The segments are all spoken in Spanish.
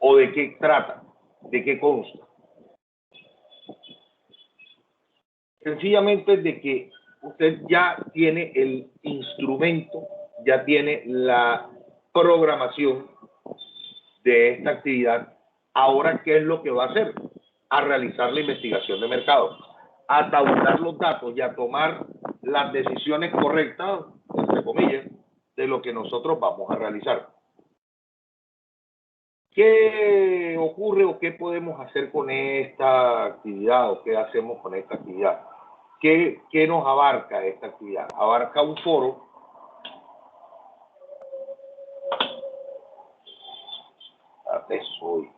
¿O de qué trata? ¿De qué consta? Sencillamente de que usted ya tiene el instrumento, ya tiene la programación de esta actividad. Ahora, ¿qué es lo que va a hacer? A realizar la investigación de mercado, a tabular los datos y a tomar las decisiones correctas, entre comillas, de lo que nosotros vamos a realizar. ¿Qué ocurre o qué podemos hacer con esta actividad o qué hacemos con esta actividad? ¿Qué nos abarca esta actividad? Abarca un foro hoy.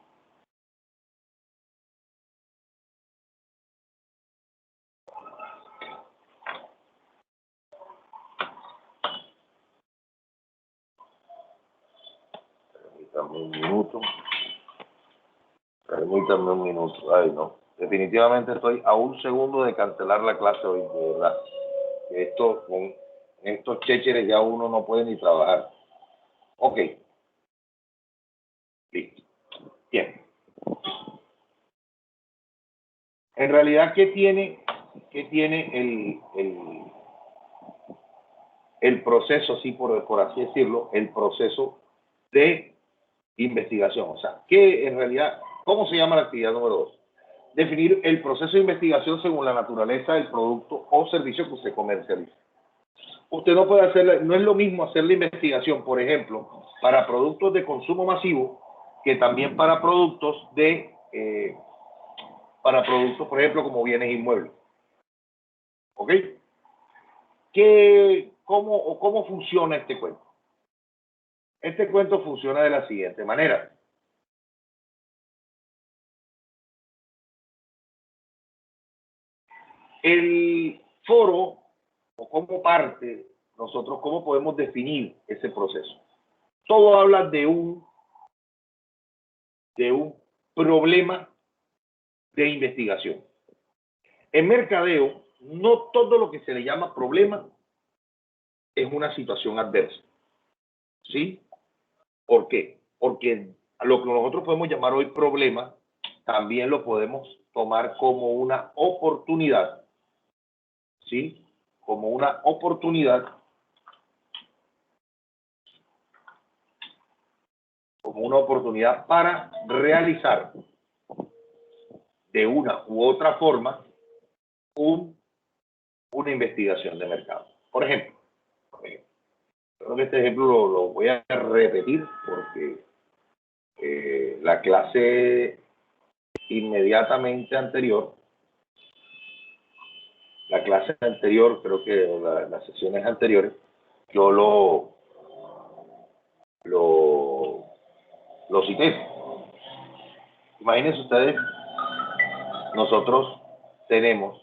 Permítame un minuto. Permítame un minuto. Ay, no. Definitivamente estoy a un segundo de cancelar la clase hoy, de verdad. Esto, con estos chécheres ya uno no puede ni trabajar. Ok. Listo. Bien. En realidad, ¿qué tiene el proceso, así por así decirlo, el proceso de investigación? O sea, ¿qué en realidad, cómo se llama la actividad número 2? Definir el proceso de investigación según la naturaleza del producto o servicio que usted comercializa. Usted no puede hacer, no es lo mismo hacer la investigación, por ejemplo, para productos de consumo masivo, que también para productos por ejemplo, como bienes inmuebles. ¿Ok? ¿Cómo funciona este cuento? Este cuento funciona de la siguiente manera. El foro, o como parte, nosotros cómo podemos definir ese proceso. Todo habla de un problema de investigación. En mercadeo, no todo lo que se le llama problema es una situación adversa. ¿Sí? ¿Por qué? Porque lo que nosotros podemos llamar hoy problema, también lo podemos tomar como una oportunidad. ¿Sí? Como una oportunidad, para realizar de una u otra forma una investigación de mercado. Por ejemplo, creo que este ejemplo lo voy a repetir porque la clase inmediatamente anterior, creo que las sesiones anteriores, yo lo cité. Imagínense ustedes, nosotros tenemos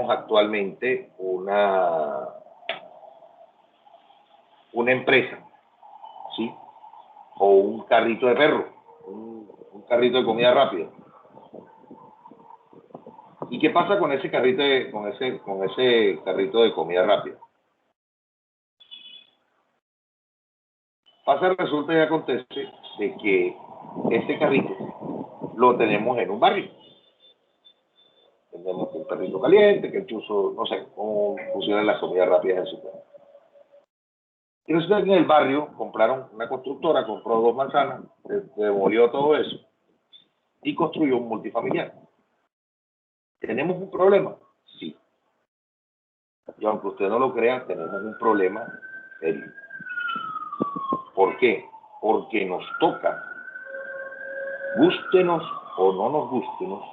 actualmente una empresa, ¿sí? O un carrito de perro, un carrito de comida rápida. ¿Y qué pasa con ese carrito de comida rápida? Resulta y acontece de que este carrito lo tenemos en un barrio. Tenemos un perrito caliente, que puso, no sé cómo funcionan las comidas rápidas en su casa. Y resulta que en el barrio compraron, una constructora compró 2 manzanas, demolió todo eso y construyó un multifamiliar. ¿Tenemos un problema? Sí. Y aunque usted no lo crea, tenemos un problema serio. ¿Por qué? Porque nos toca, gústenos o no nos gústenos,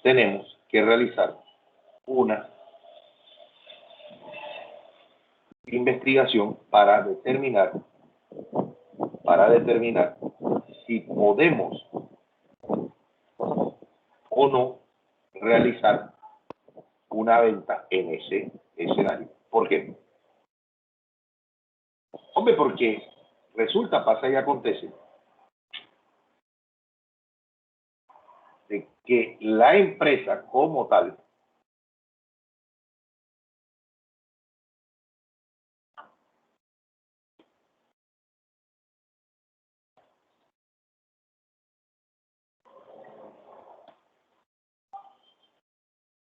tenemos que realizar una investigación para determinar si podemos o no realizar una venta en ese escenario. ¿Por qué? Hombre, porque resulta, pasa y acontece de que la empresa como tal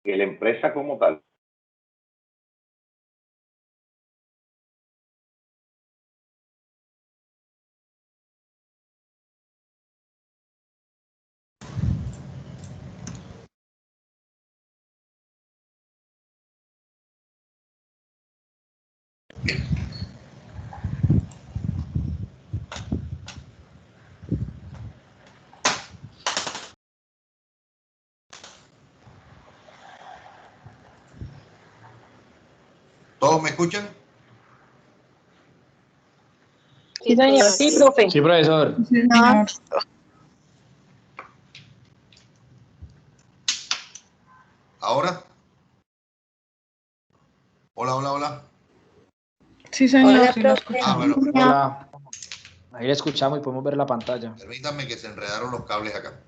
que la empresa como tal ¿Todos me escuchan? Sí, señor. Sí, profe. Sí, profesor. No. ¿Ahora? Hola, hola, hola. Sí, señor, Hola, sí lo profe. escuchamos. Bueno, Hola. Ahí la escuchamos y podemos ver la pantalla. permítanme que se enredaron los cables acá.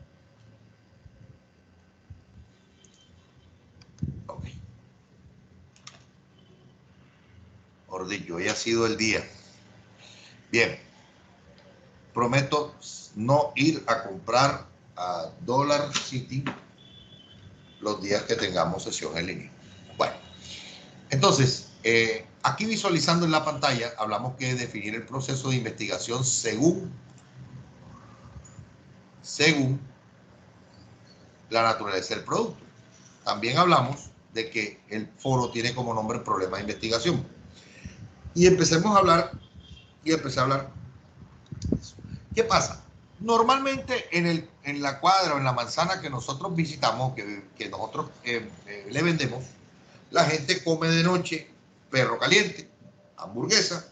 Ok. Mejor dicho, hoy ha sido el día. Bien. Prometo no ir a comprar a Dollar City los días que tengamos sesión en línea. Bueno, entonces, aquí visualizando en la pantalla, hablamos que definir el proceso de investigación según la naturaleza del producto. También hablamos de que el foro tiene como nombre problema de investigación. Y empecé a hablar. ¿Qué pasa? Normalmente en la cuadra o en la manzana que nosotros visitamos, que nosotros le vendemos, la gente come de noche perro caliente, hamburguesa,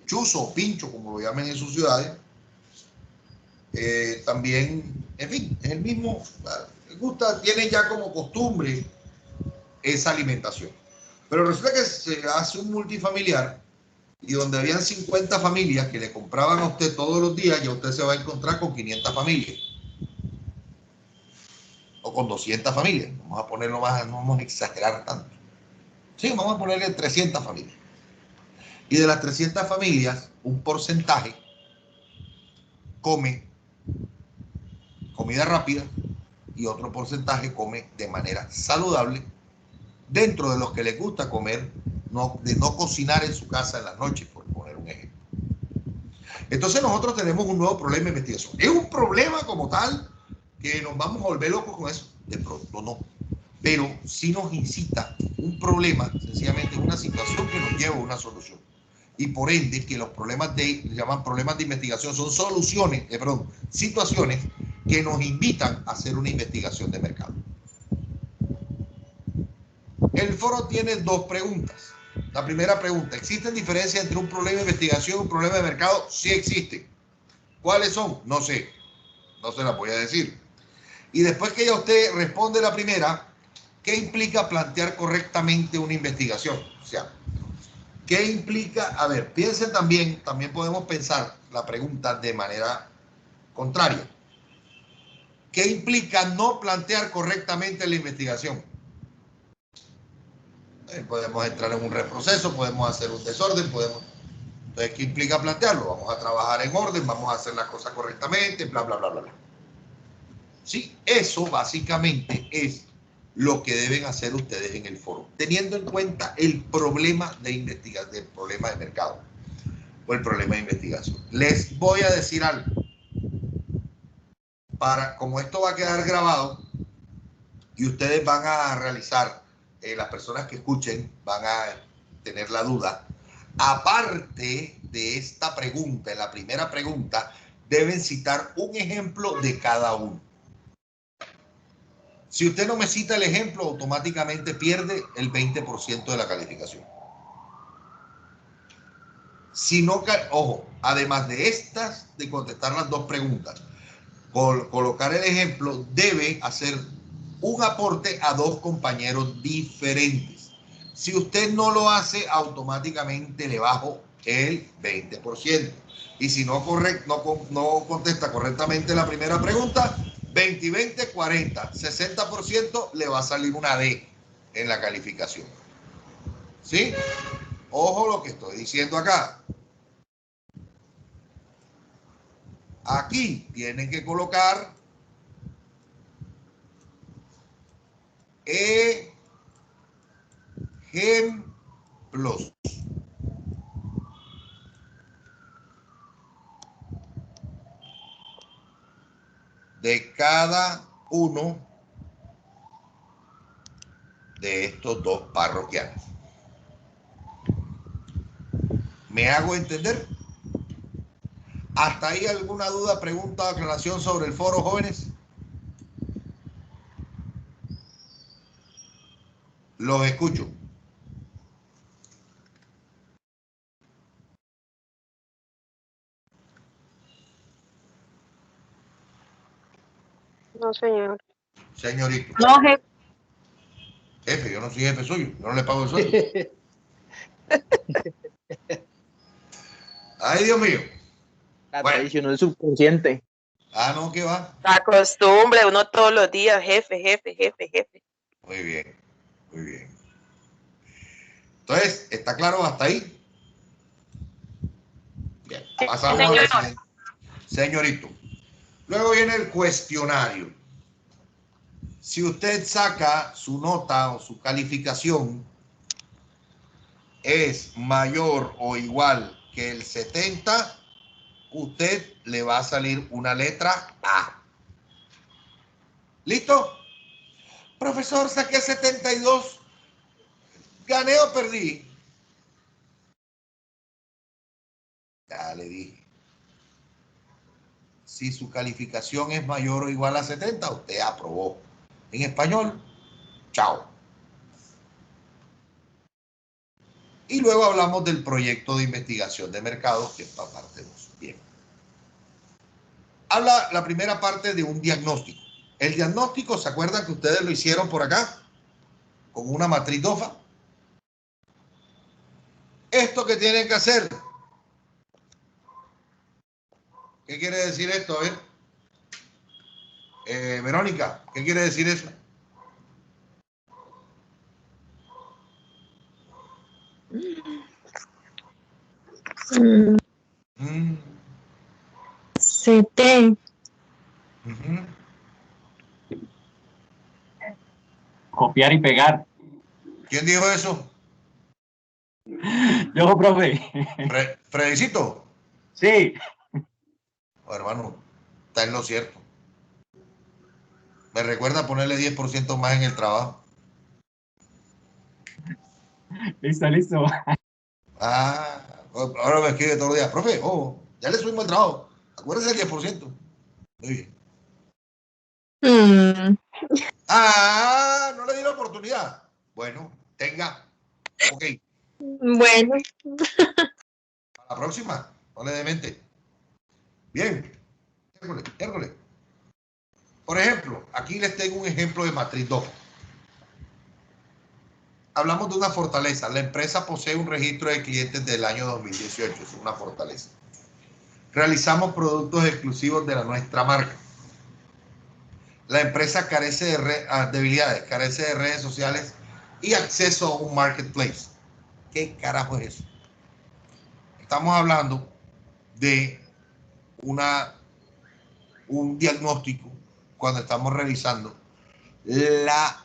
chuzo o pincho, como lo llamen en sus ciudades. También, en fin, es el mismo, gusta, tienen ya como costumbre esa alimentación. Pero resulta que se hace un multifamiliar y donde habían 50 familias que le compraban a usted todos los días, ya usted se va a encontrar con 500 familias. O con 200 familias. Vamos a ponerlo más, no vamos a exagerar tanto. Sí, vamos a ponerle 300 familias. Y de las 300 familias, un porcentaje come comida rápida y otro porcentaje come de manera saludable, dentro de los que les gusta comer, de no cocinar en su casa en las noches, por poner un ejemplo. Entonces nosotros tenemos un nuevo problema de investigación. ¿Es un problema como tal que nos vamos a volver locos con eso? De pronto no. Pero sí nos incita un problema, sencillamente una situación que nos lleva a una solución. Y por ende que los problemas se llaman problemas de investigación, son situaciones que nos invitan a hacer una investigación de mercado. El foro tiene dos preguntas. La primera pregunta: ¿existen diferencias entre un problema de investigación y un problema de mercado? Sí existen. ¿Cuáles son? No sé. No se las voy a decir. Y después que ya usted responde la primera, ¿qué implica plantear correctamente una investigación? O sea, ¿qué implica? A ver, piensen también podemos pensar la pregunta de manera contraria. ¿Qué implica no plantear correctamente la investigación? Podemos entrar en un reproceso, podemos hacer un desorden, Entonces, ¿qué implica plantearlo? Vamos a trabajar en orden, vamos a hacer las cosas correctamente, bla, bla, bla, bla, bla. Sí, eso básicamente es lo que deben hacer ustedes en el foro, teniendo en cuenta el problema de investigación, el problema de mercado o el problema de investigación. Les voy a decir algo. Como esto va a quedar grabado y ustedes van a realizar, las personas que escuchen van a tener la duda, aparte de esta pregunta, en la primera pregunta, deben citar un ejemplo de cada uno. Si usted no me cita el ejemplo, automáticamente pierde el 20% de la calificación. Si no, ojo, además de estas, de contestar las dos preguntas, colocar el ejemplo, debe hacer un aporte a dos compañeros diferentes. Si usted no lo hace, automáticamente le bajo el 20%. Y si no contesta correctamente la primera pregunta, 20, 20, 40, 60% le va a salir una D en la calificación. ¿Sí? Ojo lo que estoy diciendo acá. Aquí tienen que colocar ejemplos de cada uno de estos dos parroquianos. ¿Me hago entender? ¿Hasta ahí alguna duda, pregunta, aclaración sobre el foro, jóvenes? Los escucho. No, señor. Señorito. No, jefe. Jefe, yo no soy jefe suyo, yo no le pago el sueldo. Ay, Dios mío. La Bueno. tradición del subconsciente. Ah, no, ¿qué va? La costumbre, uno todos los días, jefe. Muy bien, muy bien. Entonces, ¿está claro hasta ahí? Bien, pasamos a la siguiente. Señorito. Luego viene el cuestionario. Si usted saca su nota o su calificación es mayor o igual que el 70, usted le va a salir una letra A. ¿Listo? Profesor, saqué 72. ¿Gané o perdí? Ya le dije. Si su calificación es mayor o igual a 70, usted aprobó. En español, chao. Y luego hablamos del proyecto de investigación de mercado, que es para parte 2. Bien. Habla la primera parte de un diagnóstico. El diagnóstico, ¿se acuerdan que ustedes lo hicieron por acá? Con una matriz DOFA. Esto que tienen que hacer. ¿Qué quiere decir esto? A ver. Verónica, ¿qué quiere decir eso? CT. Copiar y pegar. ¿Quién dijo eso? Yo, profe. Fredicito. Sí. Oh, hermano, está en lo cierto. Me recuerda ponerle 10% más en el trabajo. Listo. Ah, ahora me escribe todos los días. Profe, ya le subimos el trabajo. Acuérdese del 10%. Muy bien. No le di la oportunidad. Bueno, tenga. Ok. Bueno. A la próxima. No le dé mente. Bien. Miércoles. Por ejemplo, aquí les tengo un ejemplo de matriz 2. Hablamos de una fortaleza. La empresa posee un registro de clientes del año 2018. Es una fortaleza. Realizamos productos exclusivos de nuestra marca. La empresa carece de debilidades, carece de redes sociales y acceso a un marketplace. ¿Qué carajo es eso? Estamos hablando de un diagnóstico cuando estamos revisando las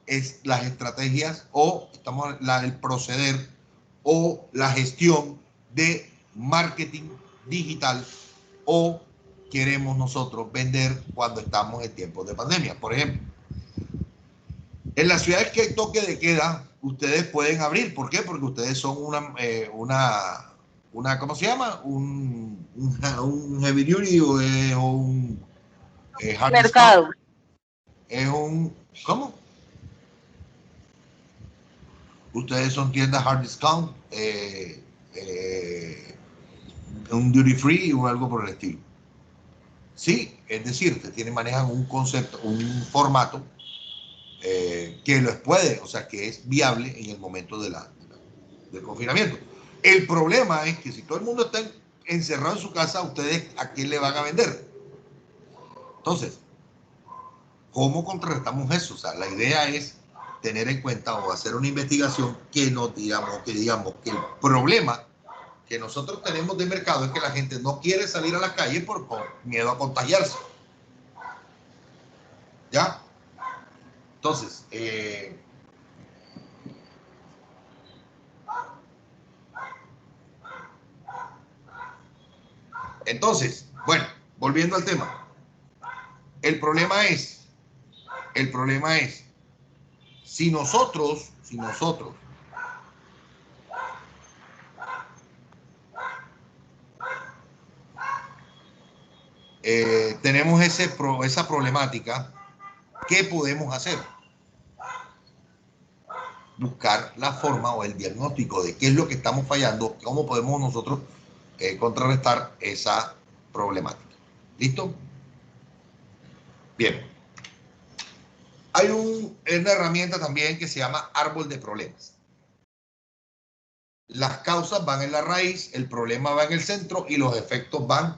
estrategias o el proceder o la gestión de marketing digital o queremos nosotros vender cuando estamos en tiempos de pandemia. Por ejemplo, en las ciudades que hay toque de queda, ustedes pueden abrir. ¿Por qué? Porque ustedes son ¿cómo se llama? Un heavy duty o un hard Mercado. discount. Es un, ¿cómo? Ustedes son tiendas hard discount, un duty free o algo por el estilo. Sí, es decir, ustedes manejan un concepto, un formato que los puede, o sea, que es viable en el momento del confinamiento. El problema es que si todo el mundo está encerrado en su casa, ¿ustedes a quién le van a vender? Entonces, ¿cómo contrarrestamos eso? O sea, la idea es tener en cuenta o hacer una investigación que digamos que el problema que nosotros tenemos de mercado es que la gente no quiere salir a la calle por miedo a contagiarse. ¿Ya? Entonces, bueno, volviendo al tema. El problema es, si nosotros tenemos esa problemática, ¿qué podemos hacer? Buscar la forma o el diagnóstico de qué es lo que estamos fallando, cómo podemos nosotros contrarrestar esa problemática. ¿Listo? Bien. Hay una herramienta también que se llama árbol de problemas. Las causas van en la raíz, el problema va en el centro y los efectos van,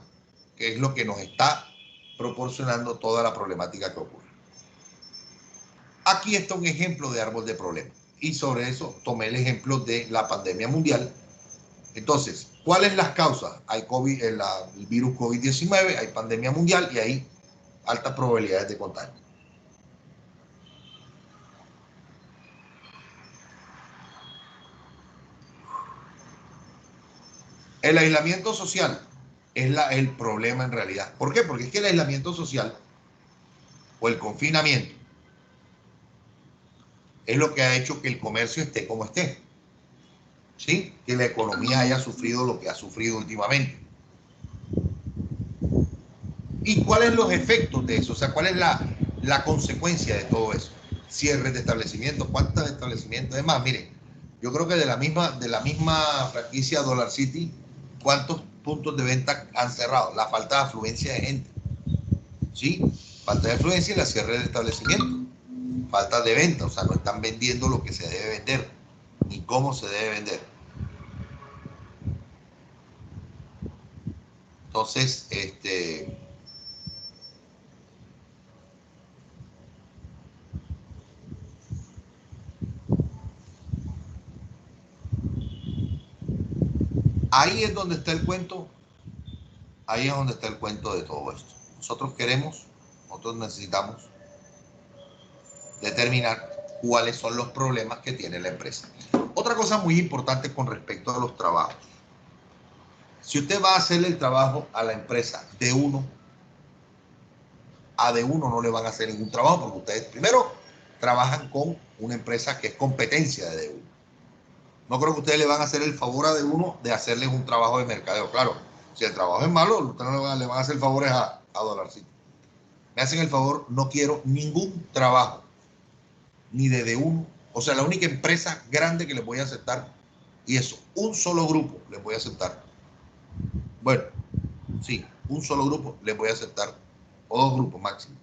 que es lo que nos está proporcionando toda la problemática que ocurre. Aquí está un ejemplo de árbol de problemas y sobre eso tomé el ejemplo de la pandemia mundial. Entonces, ¿cuáles las causas? Hay el virus COVID-19, hay pandemia mundial y hay altas probabilidades de contagio. El aislamiento social es el problema en realidad. ¿Por qué? Porque es que el aislamiento social o el confinamiento es lo que ha hecho que el comercio esté como esté. ¿Sí? Que la economía haya sufrido lo que ha sufrido últimamente. ¿Y cuáles son los efectos de eso? O sea, ¿cuál es la consecuencia de todo eso? Cierres de establecimientos, ¿cuántos establecimientos? Además, miren, yo creo que de la misma franquicia Dollar City, ¿cuántos puntos de venta han cerrado? La falta de afluencia de gente. ¿Sí? Falta de afluencia y la cierre de establecimiento. Falta de venta, o sea, no están vendiendo lo que se debe vender, ni cómo se debe vender. Entonces, ahí es donde está el cuento, ahí es donde está el cuento de todo esto. Nosotros necesitamos determinar cuáles son los problemas que tiene la empresa. Otra cosa muy importante con respecto a los trabajos. Si usted va a hacerle el trabajo a la empresa de uno, a de uno no le van a hacer ningún trabajo porque ustedes primero trabajan con una empresa que es competencia de uno. No creo que ustedes le van a hacer el favor a de uno de hacerles un trabajo de mercadeo. Claro, si el trabajo es malo, ustedes no le van a hacer favores a Dollar City. Me hacen el favor, no quiero ningún trabajo, ni de uno. O sea, la única empresa grande que les voy a aceptar, y eso, un solo grupo les voy a aceptar. Bueno, sí, un solo grupo les voy a aceptar, o dos grupos máximo,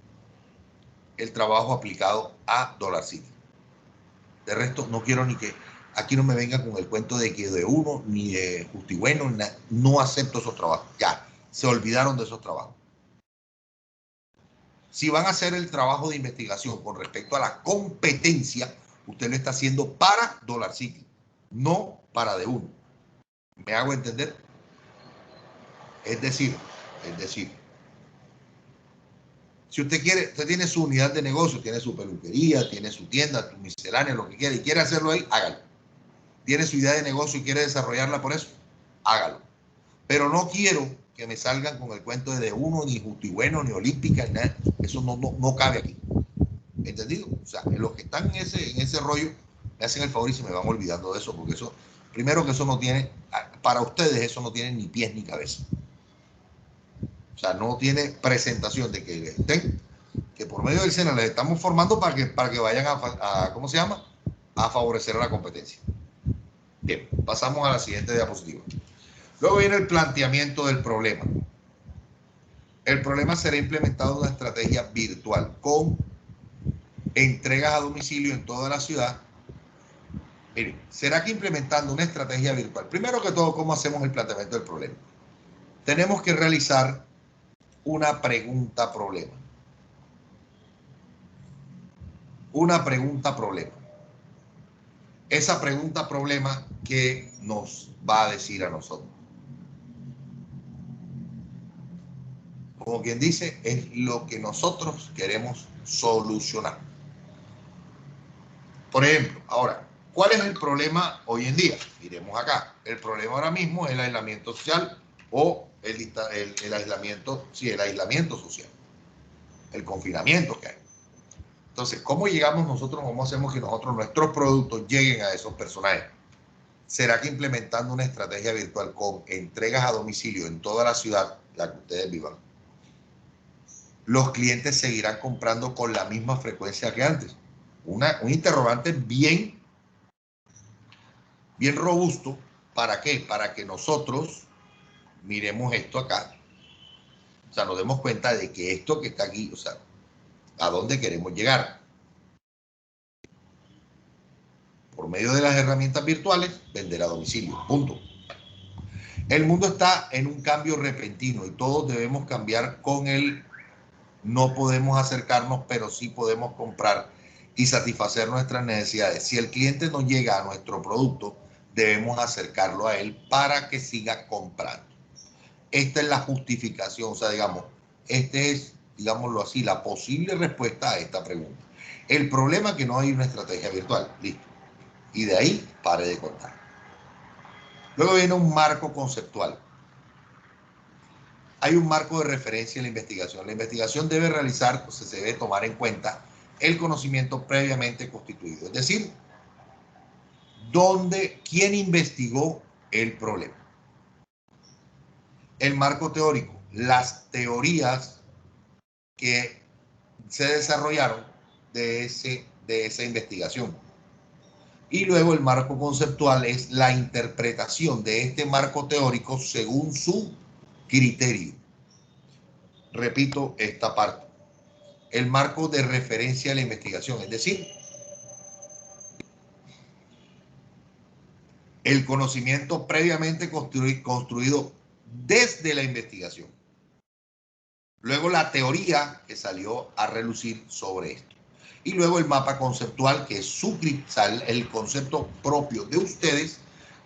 el trabajo aplicado a Dollar City. De resto, no quiero ni que aquí no me venga con el cuento de que de uno, ni de Justibueno, no acepto esos trabajos. Ya, se olvidaron de esos trabajos. Si van a hacer el trabajo de investigación con respecto a la competencia, usted lo está haciendo para Dollar City, no para de uno. ¿Me hago entender? Es decir, si usted quiere, usted tiene su unidad de negocio, tiene su peluquería, tiene su tienda, su miscelánea, lo que quiera, y quiere hacerlo ahí, hágalo. Tiene su idea de negocio y quiere desarrollarla por eso, hágalo. Pero no quiero que me salgan con el cuento de uno, ni Justibueno, ni Olímpica, ni nada. Eso no cabe aquí. ¿Entendido? O sea, los que están en ese rollo me hacen el favor y se me van olvidando de eso, porque eso, primero que eso no tiene, para ustedes eso no tiene ni pies ni cabeza. O sea, no tiene presentación de que estén, que por medio del SENA les estamos formando para que vayan a ¿cómo se llama? A favorecer a la competencia. Bien, pasamos a la siguiente diapositiva. Luego viene el planteamiento del problema. El problema será implementado en una estrategia virtual con entregas a domicilio en toda la ciudad. Miren, será que implementando una estrategia virtual, primero que todo, ¿cómo hacemos el planteamiento del problema? Tenemos que realizar una pregunta problema. Una pregunta problema. Esa pregunta problema, ¿qué nos va a decir a nosotros? Como quien dice, es lo que nosotros queremos solucionar. Por ejemplo, ahora, ¿cuál es el problema hoy en día? Miremos acá. El problema ahora mismo es el aislamiento social o el aislamiento, sí, el aislamiento social, el confinamiento que hay. Entonces, ¿cómo llegamos nosotros, cómo hacemos que nuestros productos lleguen a esos personajes? ¿Será que implementando una estrategia virtual con entregas a domicilio en toda la ciudad, la que ustedes vivan, los clientes seguirán comprando con la misma frecuencia que antes? Un interrogante bien robusto. ¿Para qué? Para que nosotros miremos esto acá. O sea, nos demos cuenta de que esto que está aquí, o sea, ¿a dónde queremos llegar? Por medio de las herramientas virtuales, vender a domicilio. Punto. El mundo está en un cambio repentino y todos debemos cambiar con él. No podemos acercarnos, pero sí podemos comprar y satisfacer nuestras necesidades. Si el cliente no llega a nuestro producto, debemos acercarlo a él para que siga comprando. Esta es la justificación, o sea, digamos, este es, digámoslo así, la posible respuesta a esta pregunta. El problema es que no hay una estrategia virtual, listo. Y de ahí pare de contar. Luego viene un marco conceptual. Hay un marco de referencia en la investigación. La investigación debe realizar, pues, se debe tomar en cuenta el conocimiento previamente constituido, es decir, quién investigó el problema. El marco teórico, las teorías que se desarrollaron de esa investigación. Y luego el marco conceptual es la interpretación de este marco teórico según su criterio. Repito esta parte. El marco de referencia a la investigación, es decir, el conocimiento previamente construido desde la investigación. Luego la teoría que salió a relucir sobre esto. Y luego el mapa conceptual, que es el concepto propio de ustedes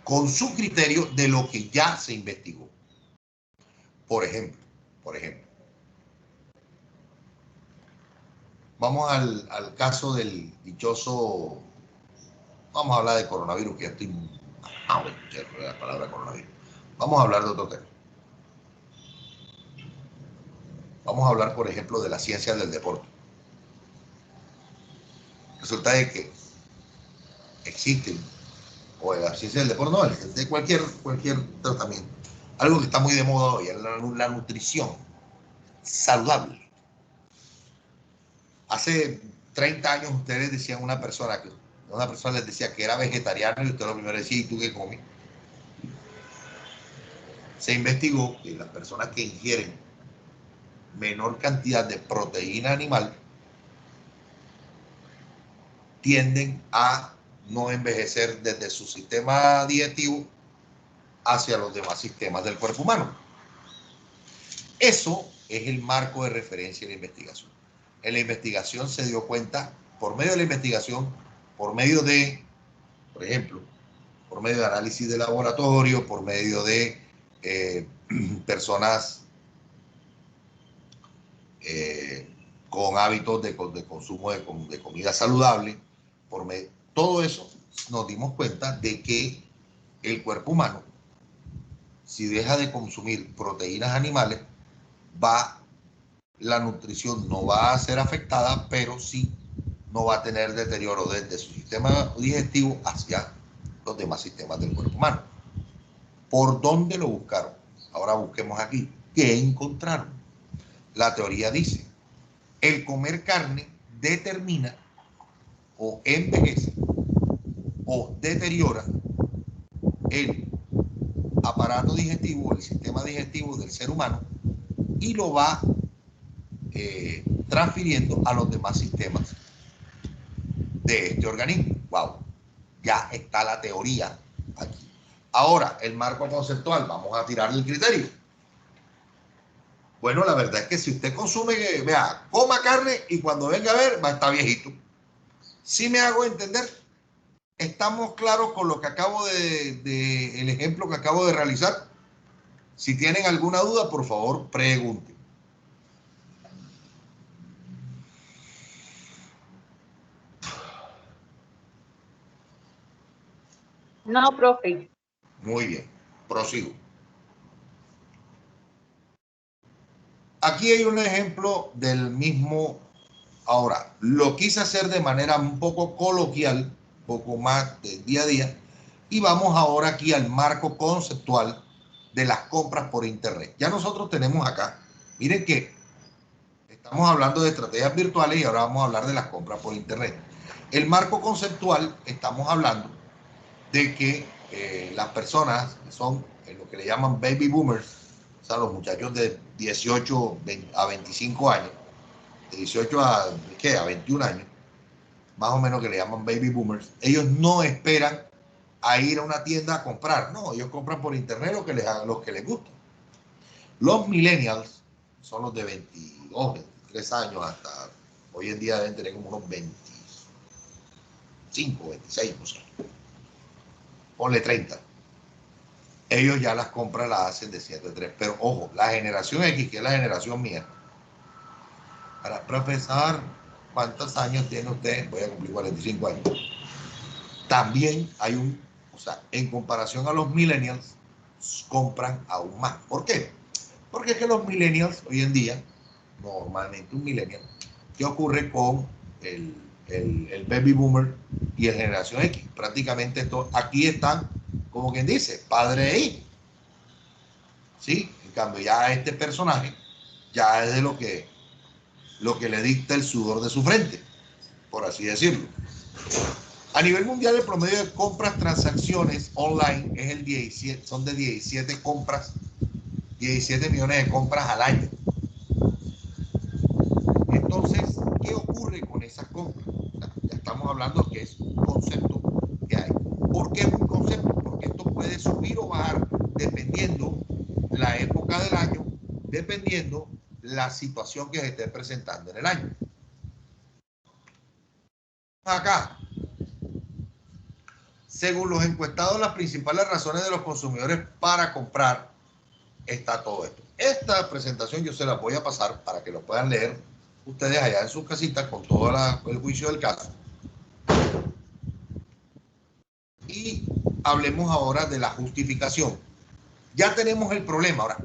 con su criterio de lo que ya se investigó. Por ejemplo, vamos al caso del dichoso, vamos a hablar de coronavirus, que ya estoy la palabra coronavirus. Vamos a hablar de otro tema. Vamos a hablar, por ejemplo, de la ciencia del deporte. Resulta de que existen, o de la ciencia del deporte, no, de cualquier tratamiento. Algo que está muy de moda hoy, la nutrición saludable. Hace 30 años ustedes decían a una persona les decía que era vegetariano y usted lo primero decía, ¿y tú qué comes? Se investigó que las personas que ingieren menor cantidad de proteína animal tienden a no envejecer desde su sistema digestivo hacia los demás sistemas del cuerpo humano. Eso es el marco de referencia en la investigación. En la investigación se dio cuenta, por medio de la investigación, por medio de, por ejemplo, por medio de análisis de laboratorio, por medio de personas con hábitos de consumo de comida saludable, todo eso nos dimos cuenta de que el cuerpo humano, si deja de consumir proteínas animales, la nutrición no va a ser afectada, pero sí no va a tener deterioro desde su sistema digestivo hacia los demás sistemas del cuerpo humano. ¿Por dónde lo buscaron? Ahora busquemos aquí. ¿Qué encontraron? La teoría dice, el comer carne determina o envejece o deteriora el aparato digestivo, el sistema digestivo del ser humano, y lo va transfiriendo a los demás sistemas de este organismo. Wow, ya está la teoría aquí. Ahora, el marco conceptual, vamos a tirarle el criterio. Bueno, la verdad es que si usted consume, vea, coma carne y cuando venga a ver, va a estar viejito. ¿Sí me hago entender? ¿Estamos claros con lo que el ejemplo que acabo de realizar? Si tienen alguna duda, por favor, pregunten. No, profe. Muy bien, prosigo. Aquí hay un ejemplo del mismo. Ahora, lo quise hacer de manera un poco coloquial, un poco más del día a día, y vamos ahora aquí al marco conceptual de las compras por internet. Ya nosotros tenemos acá, miren que estamos hablando de estrategias virtuales y ahora vamos a hablar de las compras por internet. El marco conceptual, estamos hablando de que las personas que son lo que le llaman baby boomers, o sea, los muchachos de 18 a 25 años, de 18 a 21 años, más o menos, que le llaman baby boomers, ellos no esperan a ir a una tienda a comprar, no, ellos compran por internet los que les gusta. Los millennials son los de 22, 23 años, hasta hoy en día deben tener como unos 25, 26, no sé. Ponle 30. Ellos ya las compras las hacen de 7 a 3. Pero ojo, la generación X, que es la generación mía, para profesor, ¿cuántos años tiene usted? Voy a cumplir 45 años. También hay o sea, en comparación a los millennials, compran aún más. ¿Por qué? Porque es que los millennials hoy en día, normalmente un millennial, ¿qué ocurre con el baby boomer y el generación X? Prácticamente esto, aquí están, como quien dice, padre e hijo. ¿Sí? En cambio, ya este personaje ya es de lo que le dicta el sudor de su frente, por así decirlo. A nivel mundial, el promedio de compras, transacciones online es el 17, son de 17 compras, 17 millones de compras al año. Entonces, ¿qué ocurre con esas compras? O sea, ya estamos hablando que es un concepto que hay. ¿Por qué es un concepto? Porque esto puede subir o bajar dependiendo la época del año, dependiendo la situación que se esté presentando en el año. Acá, según los encuestados, las principales razones de los consumidores para comprar, está todo esto. Esta presentación yo se la voy a pasar para que lo puedan leer ustedes allá en sus casitas con todo el juicio del caso. Y hablemos ahora de la justificación. Ya tenemos el problema. Ahora,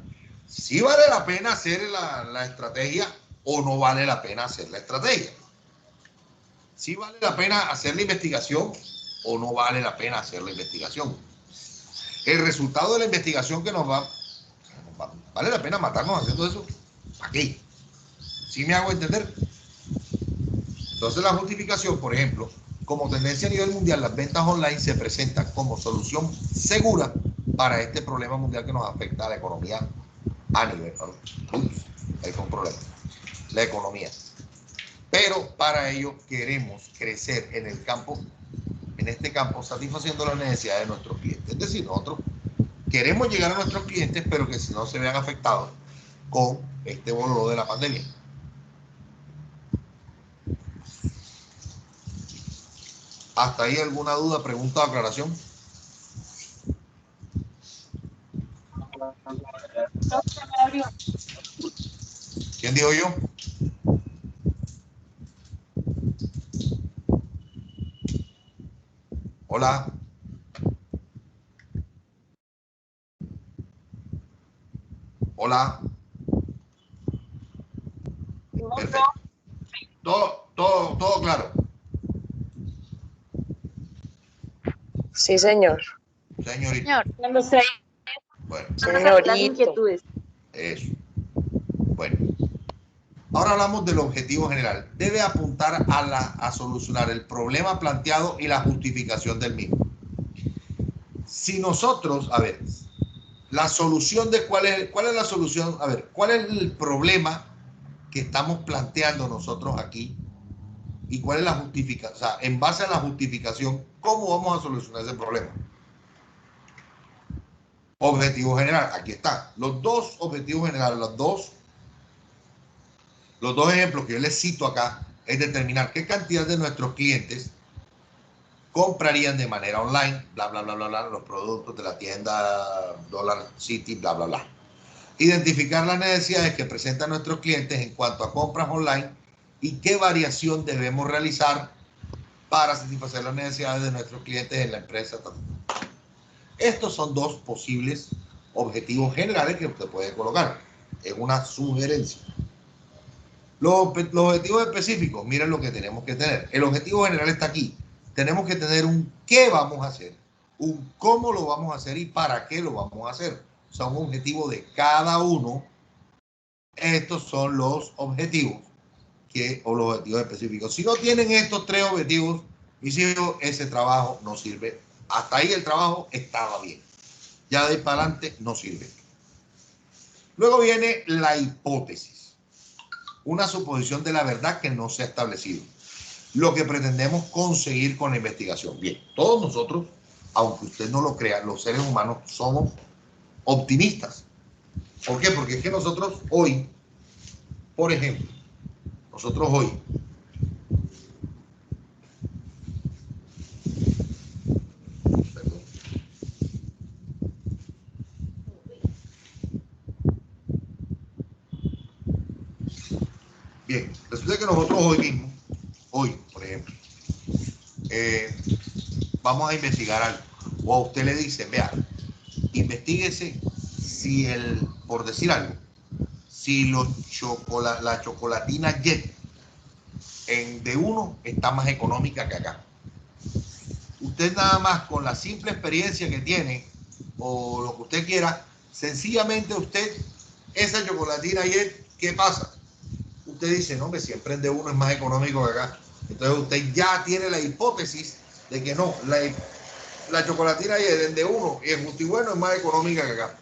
si vale la pena hacer la estrategia o no vale la pena hacer la estrategia. Si vale la pena hacer la investigación o no vale la pena hacer la investigación. El resultado de la investigación que ¿vale la pena matarnos haciendo eso? ¿Para qué? ¿Sí me hago entender? Entonces la justificación, por ejemplo, como tendencia a nivel mundial, las ventas online se presentan como solución segura para este problema mundial que nos afecta a la economía a nivel. Ahí fue un problema. La economía. Pero para ello queremos crecer en este campo, satisfaciendo las necesidades de nuestros clientes. Es decir, nosotros queremos llegar a nuestros clientes, pero que si no se vean afectados con este bololo de la pandemia. ¿Hasta ahí alguna duda, pregunta o aclaración? ¿Quién dijo yo? Hola. Hola. Perfecto. Todo claro. Sí, señor. Señorita. Cuando se Bueno, Señorito. las inquietudes. eso. Bueno. Ahora hablamos del objetivo general. Debe apuntar a solucionar el problema planteado y la justificación del mismo. Si nosotros, a ver, la solución de cuál es la solución, a ver, cuál es el problema que estamos planteando nosotros aquí y cuál es la justificación, o sea, en base a la justificación, ¿cómo vamos a solucionar ese problema? Objetivo general, aquí está. Los dos objetivos generales, los dos ejemplos que yo les cito acá es determinar qué cantidad de nuestros clientes comprarían de manera online, bla, bla, bla, bla, bla, los productos de la tienda Dollar City, bla, bla, bla. Identificar las necesidades que presentan nuestros clientes en cuanto a compras online y qué variación debemos realizar para satisfacer las necesidades de nuestros clientes en la empresa. Estos son dos posibles objetivos generales que usted puede colocar. Es una sugerencia. Los objetivos específicos, miren lo que tenemos que tener. El objetivo general está aquí. Tenemos que tener un qué vamos a hacer, un cómo lo vamos a hacer y para qué lo vamos a hacer. O sea, un objetivo de cada uno. Estos son los objetivos o los objetivos específicos. Si no tienen estos tres objetivos, mis hijos, ese trabajo no sirve. Hasta ahí el trabajo estaba bien. Ya de ahí para adelante no sirve. Luego viene la hipótesis. Una suposición de la verdad que no se ha establecido. Lo que pretendemos conseguir con la investigación. Bien, todos nosotros, aunque usted no lo crea, los seres humanos somos optimistas. ¿Por qué? Porque es que nosotros hoy, por ejemplo, nosotros hoy, bien, resulta que nosotros hoy mismo, hoy, por ejemplo, vamos a investigar algo. O a usted le dice, vea, investíguese si por decir algo, si la chocolatina Jet de uno está más económica que acá. Usted nada más con la simple experiencia que tiene o lo que usted quiera, sencillamente usted, esa chocolatina Jet, ¿qué pasa? Usted dice, no, que siempre el de uno es más económico que acá. Entonces usted ya tiene la hipótesis de que no, la chocolatina Jet, el de uno, y el justo y bueno es más económica que acá.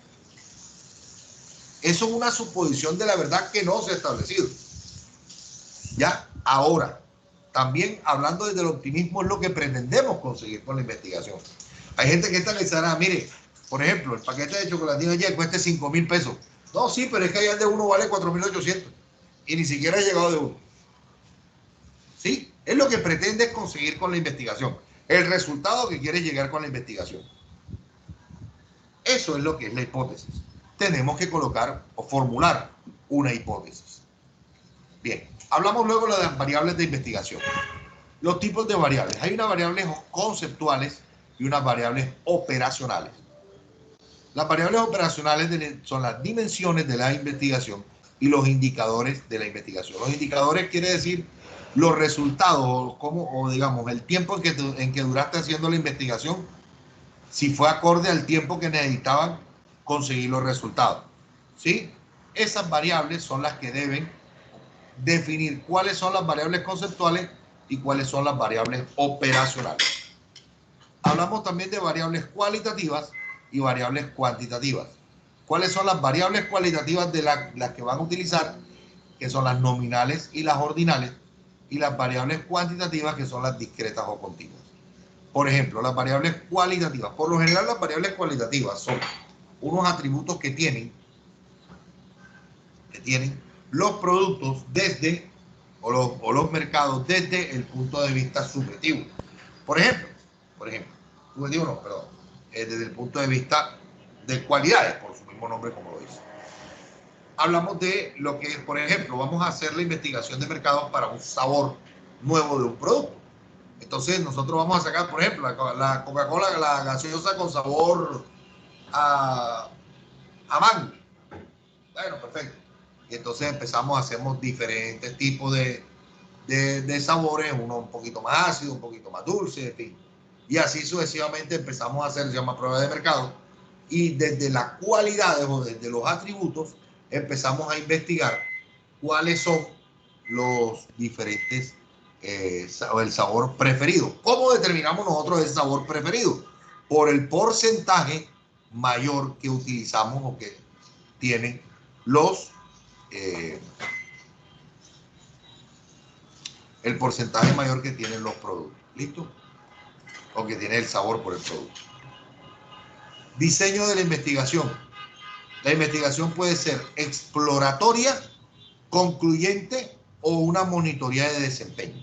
Eso es una suposición de la verdad que no se ha establecido. Ya, ahora, también hablando desde el optimismo es lo que pretendemos conseguir con la investigación. Hay gente que está pensando, mire, por ejemplo, el paquete de chocolatina ya cuesta 5,000 pesos. No, sí, pero es que allá el de uno vale 4,800 y ni siquiera ha llegado de uno. ¿Sí? Es lo que pretendes conseguir con la investigación. El resultado que quieres llegar con la investigación. Eso es lo que es la hipótesis. Tenemos que colocar o formular una hipótesis. Bien, hablamos luego de las variables de investigación. Los tipos de variables. Hay unas variables conceptuales y unas variables operacionales. Las variables operacionales son las dimensiones de la investigación y los indicadores de la investigación. Los indicadores quiere decir los resultados o digamos el tiempo en que duraste haciendo la investigación, si fue acorde al tiempo que necesitaban conseguir los resultados. ¿Sí? Esas variables son las que deben definir cuáles son las variables conceptuales y cuáles son las variables operacionales. Hablamos también de variables cualitativas y variables cuantitativas. ¿Cuáles son las variables cualitativas de las que van a utilizar? Que son las nominales y las ordinales, y las variables cuantitativas, que son las discretas o continuas. Por ejemplo, las variables cualitativas. Por lo general, las variables cualitativas son unos atributos que tienen los productos o los mercados desde el punto de vista subjetivo. Por ejemplo, subjetivo no, perdón, desde el punto de vista de cualidades, por su mismo nombre como lo dice. Hablamos de lo que, por ejemplo, vamos a hacer la investigación de mercados para un sabor nuevo de un producto. Entonces nosotros vamos a sacar, por ejemplo, la Coca-Cola, la gaseosa con sabor a mango. Bueno, perfecto. Y entonces hacemos diferentes tipos de sabores, uno un poquito más ácido, un poquito más dulce, en fin. Y así sucesivamente empezamos a hacer, se llama prueba de mercado. Y desde las cualidades o desde los atributos empezamos a investigar cuáles son los diferentes, el sabor preferido. ¿Cómo determinamos nosotros el sabor preferido? Por el porcentaje mayor que utilizamos o que tienen el porcentaje mayor que tienen los productos. ¿Listo? O que tiene el sabor por el producto. Diseño de la investigación. La investigación puede ser exploratoria, concluyente o una monitoría de desempeño.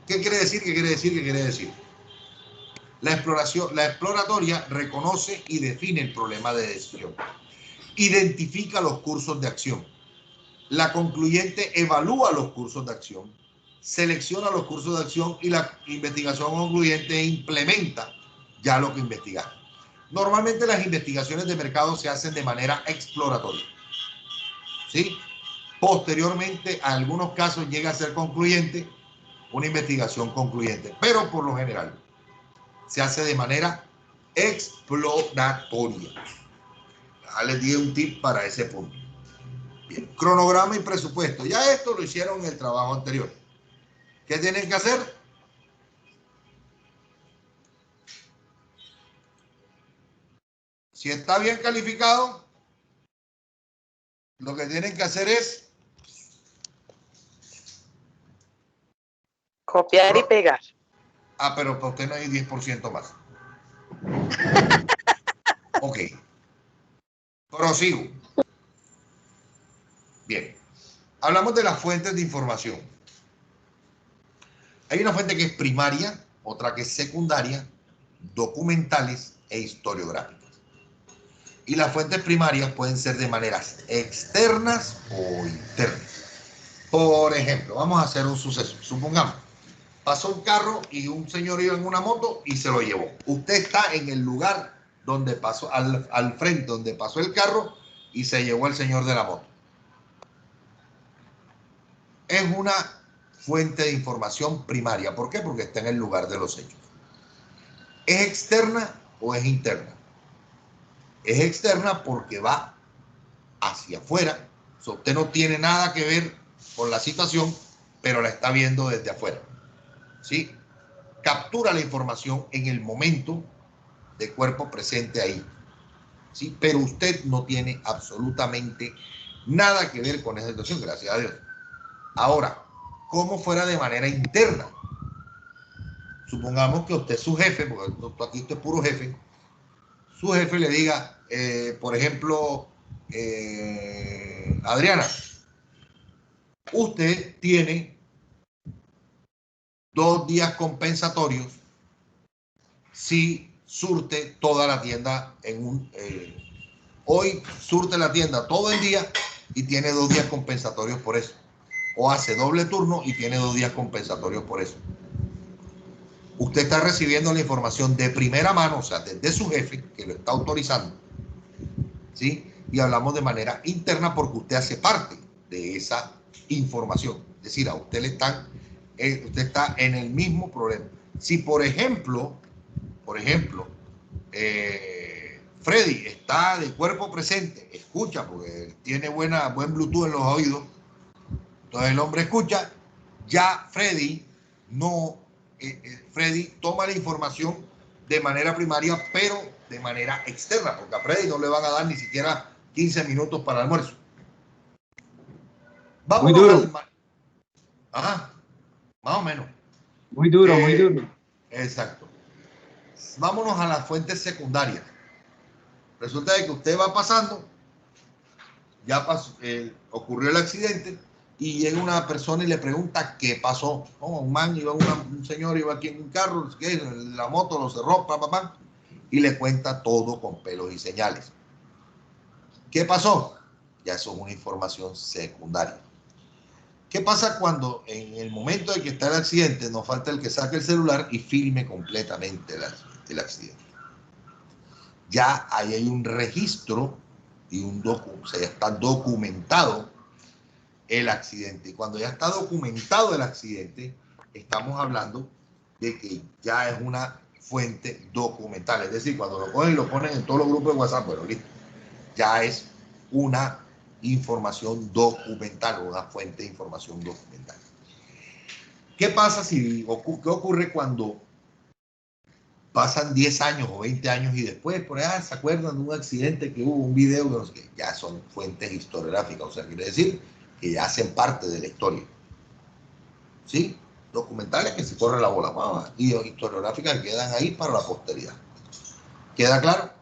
¿Qué quiere decir? ¿Qué quiere decir? ¿Qué quiere decir? La exploratoria reconoce y define el problema de decisión. Identifica los cursos de acción. La concluyente evalúa los cursos de acción, selecciona los cursos de acción y la investigación concluyente implementa ya lo que investigaste. Normalmente las investigaciones de mercado se hacen de manera exploratoria, ¿sí? Posteriormente, a algunos casos llega a ser concluyente, una investigación concluyente, pero por lo general se hace de manera exploratoria. Ya les di un tip para ese punto. Bien, cronograma y presupuesto. Ya esto lo hicieron en el trabajo anterior. ¿Qué tienen que hacer? Si está bien calificado, lo que tienen que hacer es Copiar y pegar. Ah, pero para usted no hay 10% más. Ok. Prosigo. Bien. Hablamos de las fuentes de información. Hay una fuente que es primaria, otra que es secundaria, documentales e historiográficas. Y las fuentes primarias pueden ser de maneras externas o internas. Por ejemplo, vamos a hacer un suceso. Supongamos, pasó un carro y un señor iba en una moto y se lo llevó. Usted está en el lugar donde pasó, al frente donde pasó el carro y se llevó el señor de la moto. Es una fuente de información primaria. ¿Por qué? Porque está en el lugar de los hechos. ¿Es externa o es interna? Es externa porque va hacia afuera. O sea, usted no tiene nada que ver con la situación, pero la está viendo desde afuera. ¿Sí? Captura la información en el momento de cuerpo presente ahí. ¿Sí? Pero usted no tiene absolutamente nada que ver con esa situación, gracias a Dios. Ahora, ¿cómo fuera de manera interna? Supongamos que usted es su jefe, porque aquí usted es puro jefe, su jefe le diga, por ejemplo, Adriana, usted tiene 2 días compensatorios si surte toda la tienda en un... hoy surte la tienda todo el día y tiene 2 días compensatorios por eso. O hace doble turno y tiene 2 días compensatorios por eso. Usted está recibiendo la información de primera mano, o sea, desde su jefe, que lo está autorizando, ¿sí? Y hablamos de manera interna porque usted hace parte de esa información. Es decir, a usted le están, usted está en el mismo problema. Si, por ejemplo, Freddy está de cuerpo presente, escucha, porque tiene buen Bluetooth en los oídos, entonces el hombre escucha, ya Freddy toma la información de manera primaria, pero de manera externa, porque a Freddy no le van a dar ni siquiera 15 minutos para el almuerzo. Muy duro. Ajá, más o menos. Muy duro, muy duro. Exacto. Vámonos a las fuentes secundarias. Resulta de que usted va pasando, ya pasó, ocurrió el accidente, y llega una persona y le pregunta qué pasó. Oh, un señor iba aquí en un carro, la moto lo cerró, y le cuenta todo con pelos y señales. ¿Qué pasó? Ya eso es una información secundaria. ¿Qué pasa cuando en el momento de que está el accidente nos falta el que saque el celular y filme completamente el accidente? Ya ahí hay un registro y o sea, ya está documentado el accidente. Y cuando ya está documentado el accidente, estamos hablando de que ya es una fuente documental. Es decir, cuando lo cogen y lo ponen en todos los grupos de WhatsApp, bueno, listo. Ya es una información documental, una fuente de información documental. ¿Qué pasa qué ocurre cuando pasan 10 años o 20 años y después, por allá, se acuerdan de un accidente que hubo, un video, no sé qué? Ya son fuentes historiográficas, o sea, quiere decir que ya hacen parte de la historia. ¿Sí? Documentales que se corre la bola, y historiográficas que quedan ahí para la posteridad. ¿Queda claro?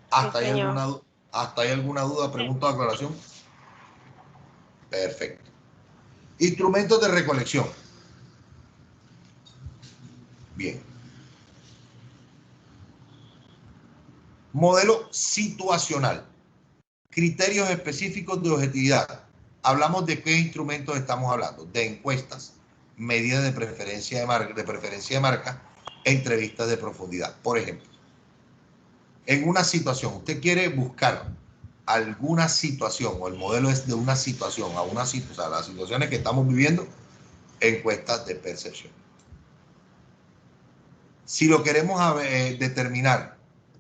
¿Hasta Sí, hay alguna duda, pregunta o aclaración? Perfecto. Instrumentos de recolección. Bien. Modelo situacional. Criterios específicos de objetividad. Hablamos de qué instrumentos estamos hablando. De encuestas, medidas de preferencia de marca, entrevistas de profundidad. Por ejemplo, en una situación, usted quiere buscar alguna situación, o el modelo es de una situación a una situación, o sea, las situaciones que estamos viviendo, encuestas de percepción. Si lo queremos determinar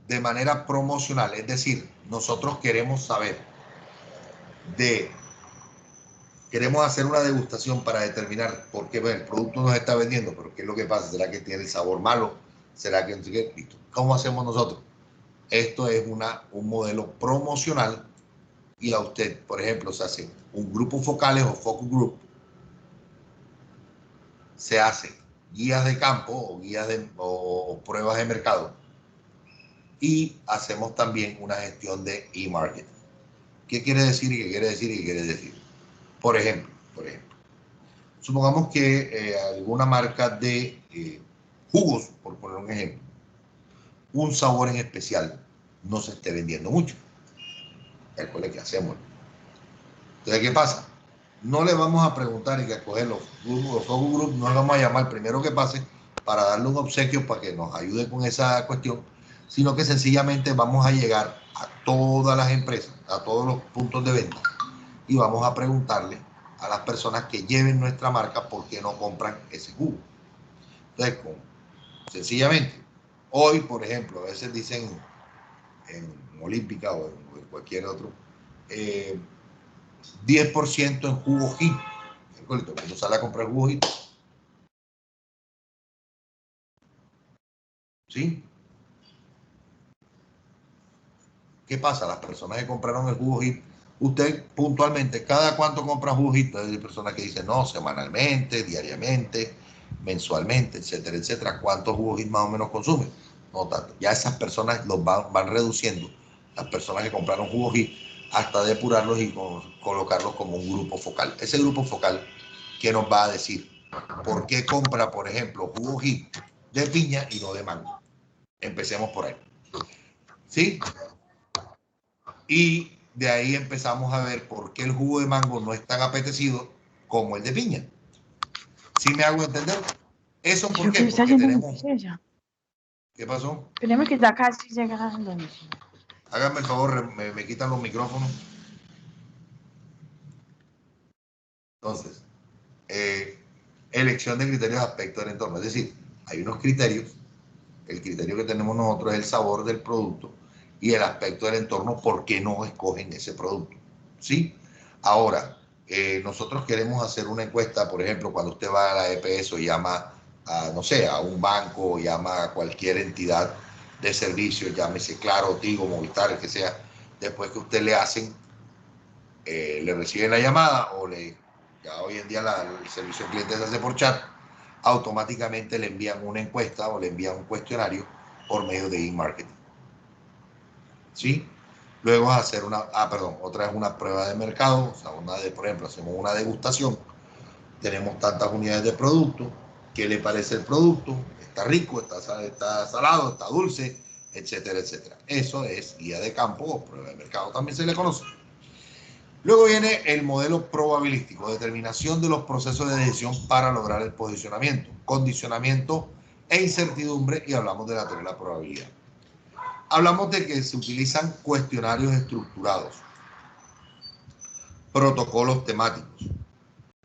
de manera promocional, es decir, nosotros queremos saber queremos hacer una degustación para determinar por qué el producto nos está vendiendo, pero qué es lo que pasa, ¿será que tiene el sabor malo? ¿Será que no sé qué? Listo. ¿Cómo hacemos nosotros? Esto es un modelo promocional y a usted, por ejemplo, se hace un grupo focales o focus group, se hace guías de campo o o pruebas de mercado y hacemos también una gestión de e-marketing. ¿Qué quiere decir y qué quiere decir y qué quiere decir? Por ejemplo, supongamos que alguna marca de jugos, por poner un ejemplo, un sabor en especial no se esté vendiendo mucho. Recuerde que hacemos. Entonces, ¿qué pasa? No le vamos a preguntar y que escoger los focus group, no le vamos a llamar primero que pase para darle un obsequio para que nos ayude con esa cuestión, sino que sencillamente vamos a llegar a todas las empresas, a todos los puntos de venta y vamos a preguntarle a las personas que lleven nuestra marca por qué no compran ese jugo. Entonces, sencillamente, hoy, por ejemplo, a veces dicen en Olímpica o en cualquier otro, 10% en jugo hit. Cuando sale a comprar jugo hit. ¿Sí? ¿Qué pasa? Las personas que compraron el jugo hit, usted puntualmente, ¿cada cuánto compra jugo hit? Hay personas que dicen, no, semanalmente, diariamente, mensualmente, etcétera, etcétera. ¿Cuántos jugos hit más o menos consumen? No tanto. Ya esas personas los van reduciendo, las personas que compraron jugo hit, hasta depurarlos y colocarlos como un grupo focal. Ese grupo focal que nos va a decir por qué compra, por ejemplo, jugo hit de piña y no de mango. Empecemos por ahí. ¿Sí? Y de ahí empezamos a ver por qué el jugo de mango no es tan apetecido como el de piña. ¿Sí me hago entender? ¿Eso por qué? Porque tenemos... ¿Qué pasó? Esperemos que ya casi llegando. Háganme el favor, me quitan los micrófonos. Entonces, elección de criterios de aspecto del entorno. Es decir, hay unos criterios. El criterio que tenemos nosotros es el sabor del producto y el aspecto del entorno, por qué no escogen ese producto. ¿Sí? Ahora, nosotros queremos hacer una encuesta, por ejemplo, cuando usted va a la EPS o llama a, no sé, a un banco o llama a cualquier entidad de servicios, llámese Claro, Tigo, Movistar, el que sea, después que usted le hacen, le reciben la llamada o ya hoy en día el servicio al cliente se hace por chat, automáticamente le envían una encuesta o le envían un cuestionario por medio de e-marketing. ¿Sí? Luego hacer otra es una prueba de mercado, o sea, por ejemplo, hacemos una degustación, tenemos tantas unidades de producto, ¿qué le parece el producto? ¿Está rico? ¿Está salado? ¿Está dulce? Etcétera, etcétera. Eso es guía de campo o prueba de mercado, también se le conoce. Luego viene el modelo probabilístico, determinación de los procesos de decisión para lograr el posicionamiento, condicionamiento e incertidumbre, y hablamos de la teoría de la probabilidad. Hablamos de que se utilizan cuestionarios estructurados, protocolos temáticos,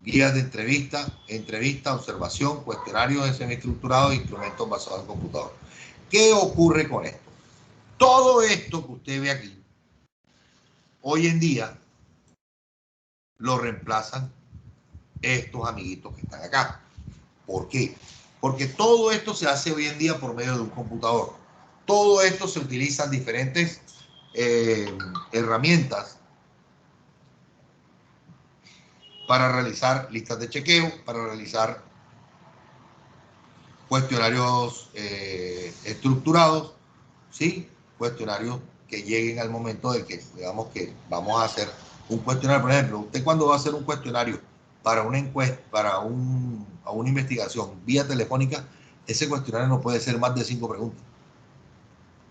guías de entrevista, observación, cuestionarios semiestructurados e instrumentos basados en computador. ¿Qué ocurre con esto? Todo esto que usted ve aquí, hoy en día, lo reemplazan estos amiguitos que están acá. ¿Por qué? Porque todo esto se hace hoy en día por medio de un computador. Todo esto se utilizan diferentes herramientas para realizar listas de chequeo, para realizar cuestionarios estructurados, ¿sí? Cuestionarios que lleguen al momento de que, digamos que vamos a hacer un cuestionario. Por ejemplo, usted cuando va a hacer un cuestionario para una encuesta, para una investigación vía telefónica, ese cuestionario no puede ser más de 5 preguntas.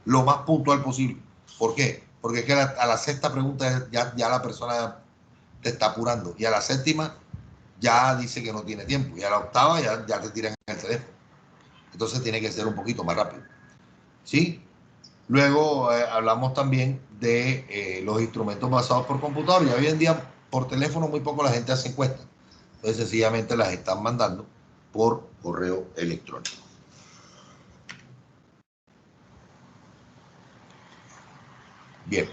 Lo más puntual posible. ¿Por qué? Porque es que a la sexta pregunta ya la persona te está apurando. Y a la séptima ya dice que no tiene tiempo. Y a la octava ya te tiran el teléfono. Entonces tiene que ser un poquito más rápido. ¿Sí? Luego hablamos también de los instrumentos basados por computador. Y hoy en día por teléfono muy poco la gente hace encuestas. Entonces sencillamente las están mandando por correo electrónico. Bien.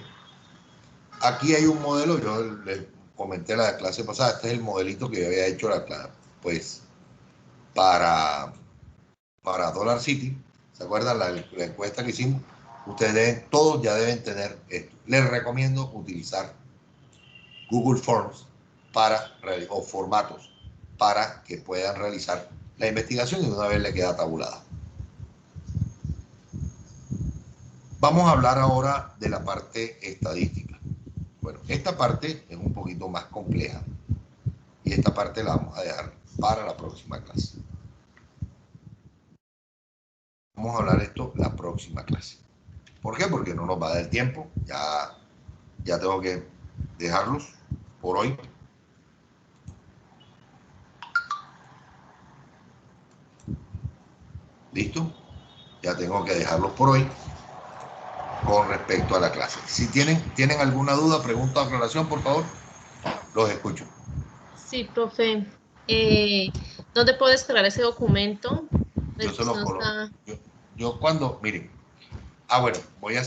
Aquí hay un modelo, yo les comenté la clase pasada, este es el modelito que yo había hecho pues para Dollar City. ¿Se acuerdan la encuesta que hicimos? Ustedes todos ya deben tener esto. Les recomiendo utilizar Google Forms o formatos para que puedan realizar la investigación y una vez le queda tabulada. Vamos a hablar ahora de la parte estadística. Bueno, esta parte es un poquito más compleja y esta parte la vamos a dejar para la próxima clase. Vamos a hablar de esto la próxima clase. ¿Por qué? Porque no nos va a dar el tiempo. Ya tengo que dejarlos por hoy. ¿Listo? Ya tengo que dejarlos por hoy con respecto a la clase. Si tienen alguna duda, pregunta o aclaración, por favor, los escucho. Sí, profe. ¿Dónde puedo descargar ese documento? Yo se los coloco. Yo cuando, miren, bueno, voy a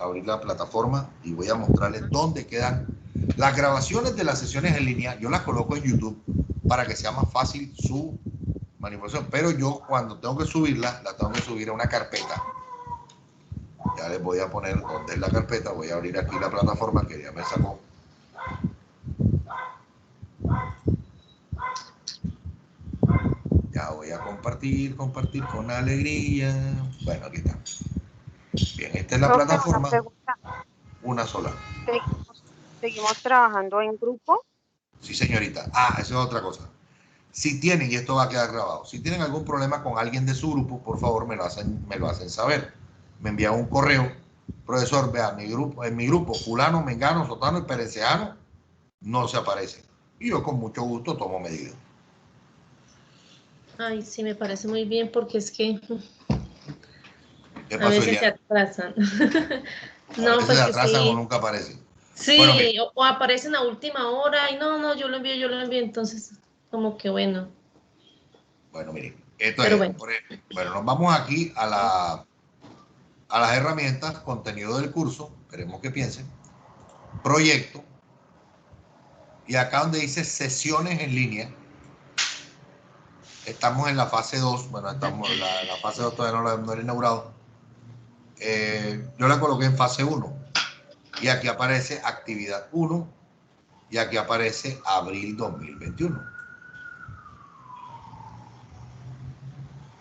abrir la plataforma y voy a mostrarles dónde quedan las grabaciones de las sesiones en línea. Yo las coloco en YouTube para que sea más fácil su manipulación, pero yo cuando tengo que subirla, la tengo que subir a una carpeta. Ya les voy a poner dónde es la carpeta. Voy a abrir aquí la plataforma que ya me sacó. Ya voy a compartir con alegría. Bueno, aquí está. Bien, esta es la plataforma. Una sola. ¿Seguimos trabajando en grupo? Sí, señorita. Esa es otra cosa. Si tienen, y esto va a quedar grabado, si tienen algún problema con alguien de su grupo, por favor me lo hacen saber. Me envían un correo. Profesor, vea, en mi grupo, fulano, mengano, sotano y perenceano no se aparece. Y yo con mucho gusto tomo medidas. Ay, sí, me parece muy bien porque es que ¿Qué a pasó, veces se Eliana? atrasan. A No, veces pues se que atrasan o sí. nunca aparecen. Sí, Bueno, mire, o aparecen a última hora y no, yo lo envío, entonces como que bueno. bueno, mire, esto Pero es, bueno, bueno, nos vamos aquí a las herramientas, contenido del curso, queremos que piensen, proyecto, y acá donde dice sesiones en línea, estamos en la fase 2, bueno, estamos la fase 2 todavía no la he inaugurado, yo la coloqué en fase 1, y aquí aparece actividad 1, y aquí aparece abril 2021.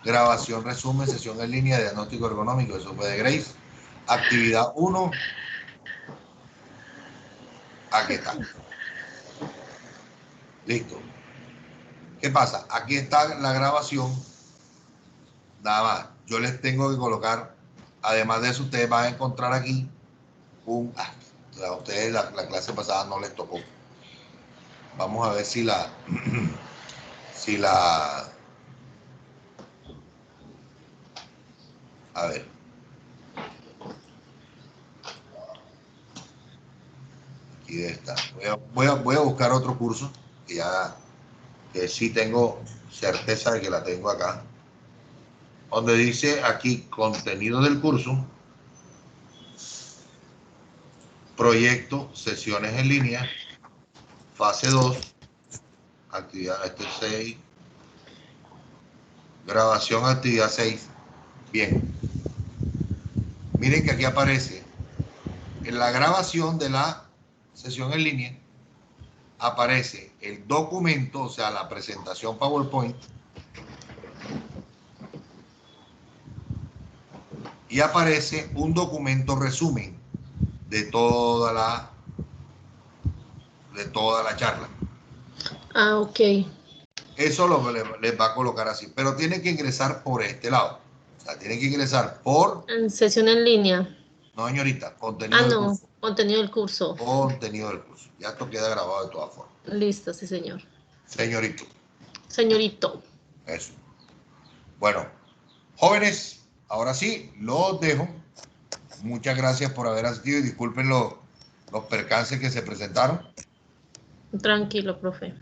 Grabación, resumen, sesión en línea, diagnóstico ergonómico, eso fue de Grace. Actividad 1, aquí está. Listo. ¿Qué pasa? Aquí está la grabación. Nada más. Yo les tengo que colocar, además de eso, ustedes van a encontrar aquí a ustedes la clase pasada no les tocó. Vamos a ver si a ver. Aquí debe estar. Voy a buscar otro curso que sí tengo certeza de que la tengo acá. Donde dice aquí contenido del curso, proyecto, sesiones en línea, fase 2, actividad 6, grabación, actividad 6. Bien, miren que aquí aparece en la grabación de la sesión en línea, aparece el documento, o sea, la presentación PowerPoint, y aparece un documento resumen de toda la charla. ok. Eso les va a colocar así, pero tienen que ingresar por este lado. O sea, tienen que ingresar por... En sesión en línea. No, señorita, contenido del No, curso. contenido del curso. Contenido del curso. Ya esto queda grabado de todas formas. Listo, sí, señor. Señorito. Señorito. Eso. Bueno, jóvenes, ahora sí, los dejo. Muchas gracias por haber asistido y disculpen los percances que se presentaron. Tranquilo, profe.